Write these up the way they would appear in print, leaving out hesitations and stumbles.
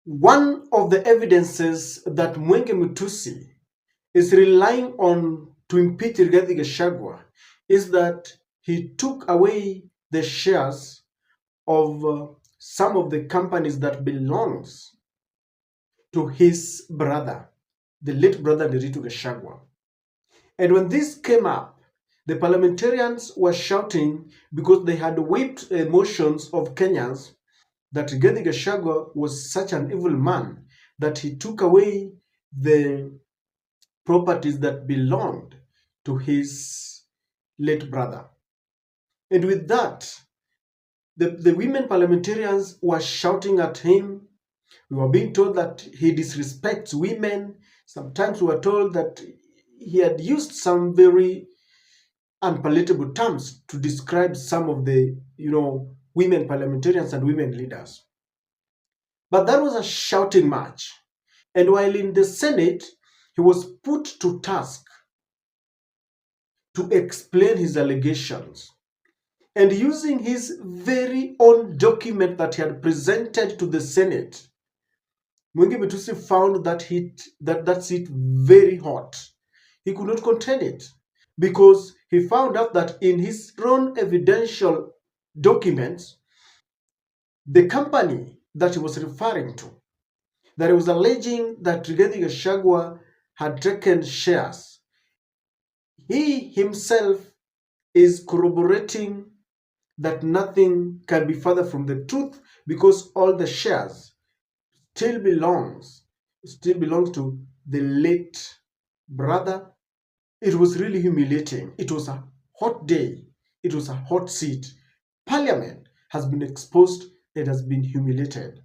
One of the evidences that Mwenge Mutuse is relying on to impeach Rigathi Gachagua is that he took away the shares of some of the companies that belongs to his brother, the late brother Rigathi Gachagua. And when this came up, the parliamentarians were shouting because they had whipped emotions of Kenyans that Rigathi Gachagua was such an evil man that he took away the properties that belonged to his late brother. And with that, the women parliamentarians were shouting at him. We were being told that he disrespects women. Sometimes we were told that he had used some very unpalatable terms to describe some of the, women parliamentarians and women leaders. But that was a shouting match. And while in the Senate, he was put to task to explain his allegations. And using his very own document that he had presented to the Senate, Mwenge Mutuse found that's it very hot. He could not contain it because he found out that in his own evidential documents, the company that he was referring to, that he was alleging that Rigathi Gachagua had taken shares, he himself is corroborating that nothing can be further from the truth because all the shares still belongs to the late brother. It was really humiliating. It was a hot day. It was a hot seat. Parliament has been exposed. It has been humiliated.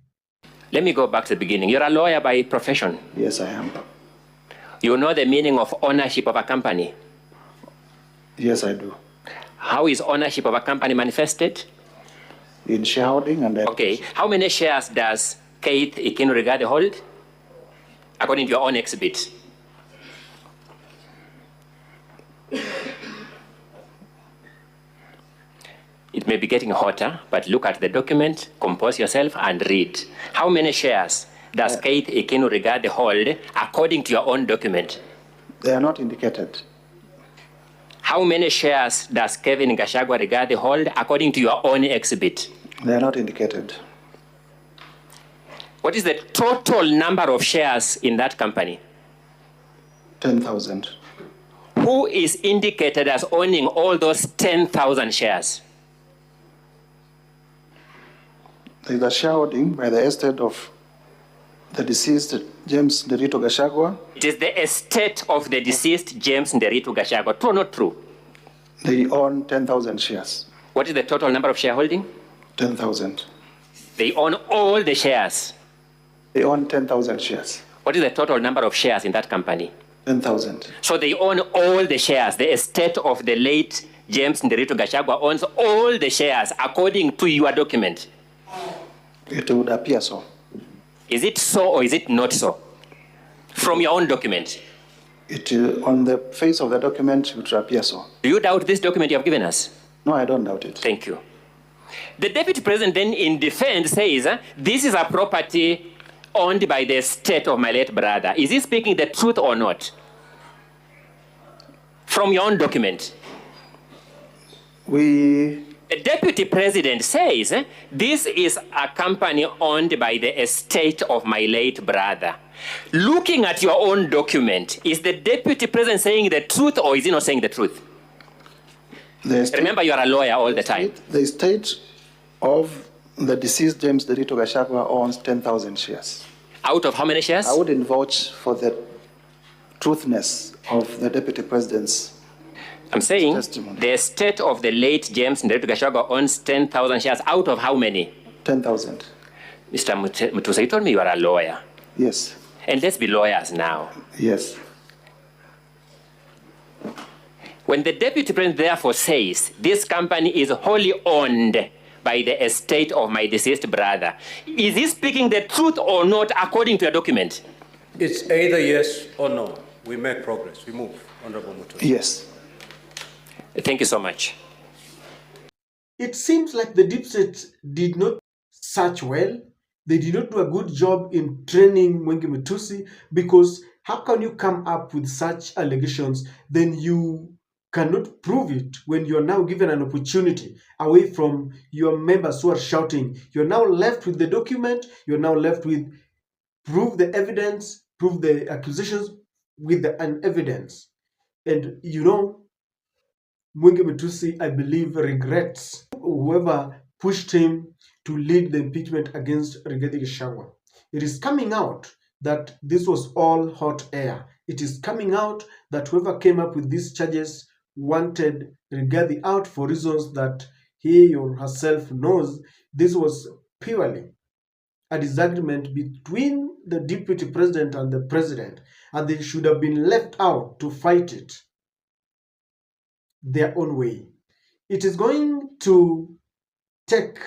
Let me go back to the beginning. You're a lawyer by profession. Yes, I am. You know the meaning of ownership of a company? Yes, I do. How is ownership of a company manifested? In shareholding and... Okay. How many shares does Keith Ikinu Rigathi hold? According to your own exhibit. It may be getting hotter, but look at the document, compose yourself, and read. How many shares does Keith Ikinu Rigathi hold according to your own document? They are not indicated. How many shares does Kevin Gachagua Rigathi hold according to your own exhibit? They are not indicated. What is the total number of shares in that company? 10,000. Who is indicated as owning all those 10,000 shares? There is a shareholding by the estate of the deceased James Nderitu Gachagua. It is the estate of the deceased James Nderitu Gachagua. True or not true? They own 10,000 shares. What is the total number of shareholding? 10,000. They own all the shares. They own 10,000 shares. What is the total number of shares in that company? 10,000. So they own all the shares. The estate of the late James Nderitu Gachagua owns all the shares according to your document. It would appear so. Is it so or is it not so? From your own document. On the face of the document, it would appear so. Do you doubt this document you have given us? No, I don't doubt it. Thank you. The deputy president then in defense says, this is a property owned by the estate of my late brother. Is he speaking the truth or not? From your own document. The deputy president says, this is a company owned by the estate of my late brother. Looking at your own document, is the deputy president saying the truth or is he not saying the truth? Remember, you are a lawyer all the time. The estate of the deceased James Nderitu Gachagua owns 10,000 shares. Out of how many shares? I wouldn't vouch for the truthness of the deputy president's I'm saying testimony. The estate of the late James Nderitu Gachagua owns 10,000 shares. Out of how many? 10,000. Mr. Mutuse, you told me you are a lawyer. Yes. And let's be lawyers now. Yes. When the deputy president therefore says this company is wholly owned by the estate of my deceased brother, is he speaking the truth or not according to your document? It's either yes or no. We make progress. We move, Honorable Mutuse. Yes. Thank you so much. It seems like the deep state did not search well. They did not do a good job in training Mwenge Mutuse, because how can you come up with such allegations, then you cannot prove it when you are now given an opportunity away from your members who are shouting? You're now left with the document, you're now left with prove the evidence, prove the accusations with an evidence. And Mwenge Mutuse, I believe, regrets whoever pushed him to lead the impeachment against Rigathi Gachagua. It is coming out that this was all hot air. It is coming out that whoever came up with these charges wanted Rigathi out for reasons that he or herself knows. This was purely a disagreement between the deputy president and the president, and they should have been left out to fight it their own way. It is going to take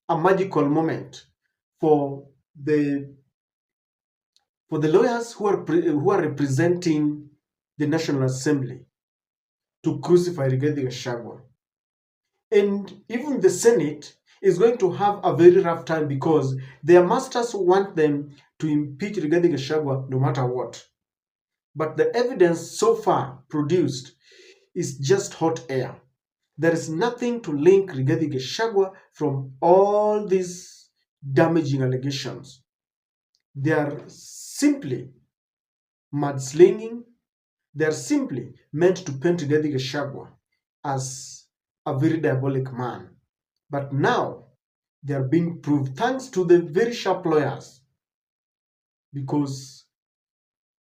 a magical moment for the lawyers who are representing the National Assembly to crucify Rigathi Gachagua. And even the Senate is going to have a very rough time, because their masters want them to impeach Rigathi Gachagua no matter what. But the evidence so far produced is just hot air. There is nothing to link Rigathi Gachagua from all these damaging allegations. They are simply mudslinging. They are simply meant to paint Rigathi Gachagua as a very diabolic man. But now they are being proved thanks to the very sharp lawyers, because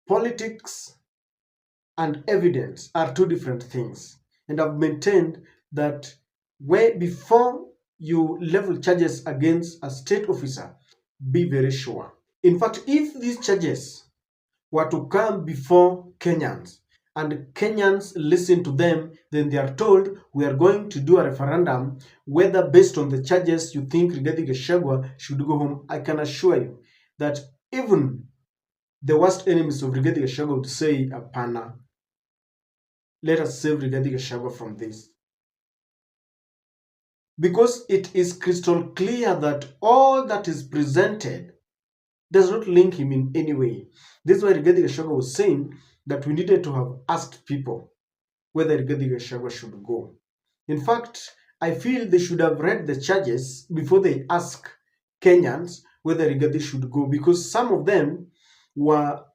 politics and evidence are two different things. And I've maintained that before you level charges against a state officer, be very sure. In fact, if these charges were to come before Kenyans and Kenyans listen to them, then they are told, we are going to do a referendum whether based on the charges you think Rigathi Gachagua should go home. I can assure you that even the worst enemies of Rigathi Gachagua would say, apana, let us save Rigathi Gachagua from this. Because it is crystal clear that all that is presented does not link him in any way. This is why Rigathi Gachagua was saying that we needed to have asked people whether Rigathi Gachagua should go. In fact, I feel they should have read the charges before they ask Kenyans whether Rigathi should go, because some of them were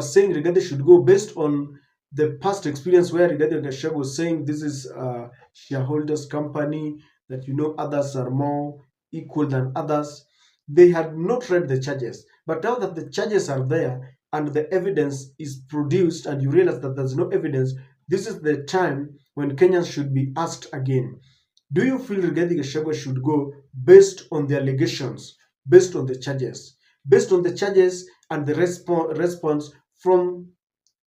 saying Rigathi should go based on the past experience where Rigathi Gachagua was saying this is a shareholders company, that others are more equal than others. They had not read the charges. But now that the charges are there and the evidence is produced and you realize that there's no evidence, this is the time when Kenyans should be asked again. Do you feel Rigathi Gachagua should go based on the allegations, based on the charges? Based on the charges and the response from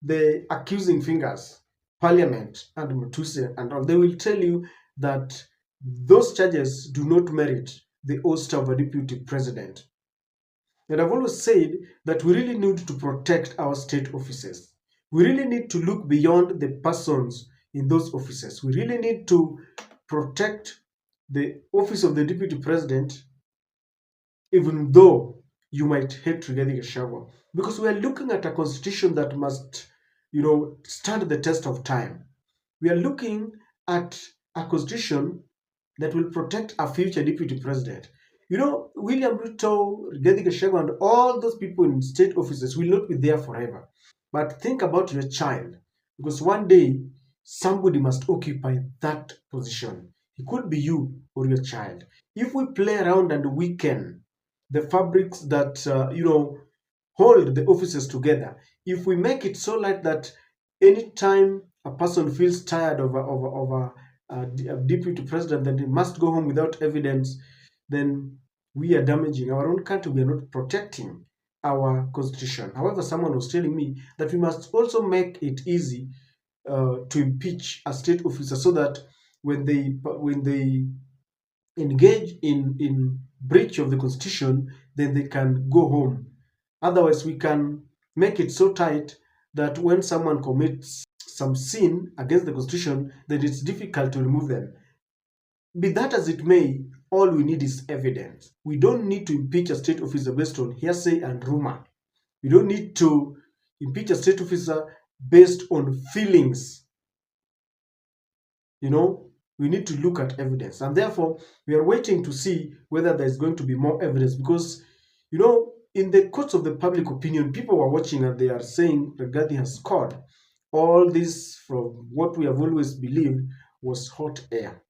the accusing fingers, Parliament and Mutuse and all, they will tell you that those charges do not merit the oath of a deputy president. And I've always said that we really need to protect our state offices. We really need to look beyond the persons in those offices. We really need to protect the office of the deputy president, even though you might hate Rigathi Gachagua, because we are looking at a constitution that must, stand the test of time. We are looking at a constitution that will protect a future deputy president. William Ruto, Rigathi Gachagua, and all those people in state offices will not be there forever. But think about your child, because one day somebody must occupy that position. It could be you or your child. If we play around and weaken the fabrics that hold the offices together, if we make it so light that anytime a person feels tired of a deputy president, then he must go home without evidence, then we are damaging our own country. We are not protecting our constitution. However, someone was telling me that we must also make it easy to impeach a state officer, so that when they engage in breach of the constitution, then they can go home. Otherwise, we can make it so tight that when someone commits some sin against the constitution, then it's difficult to remove them. Be that as it may, all we need is evidence. We don't need to impeach a state officer based on hearsay and rumor. We don't need to impeach a state officer based on feelings. You know, we need to look at evidence. And therefore, we are waiting to see whether there is going to be more evidence because, you know, in the courts of the public opinion, people were watching and they are saying Rigathi has scored. All this, from what we have always believed, was hot air.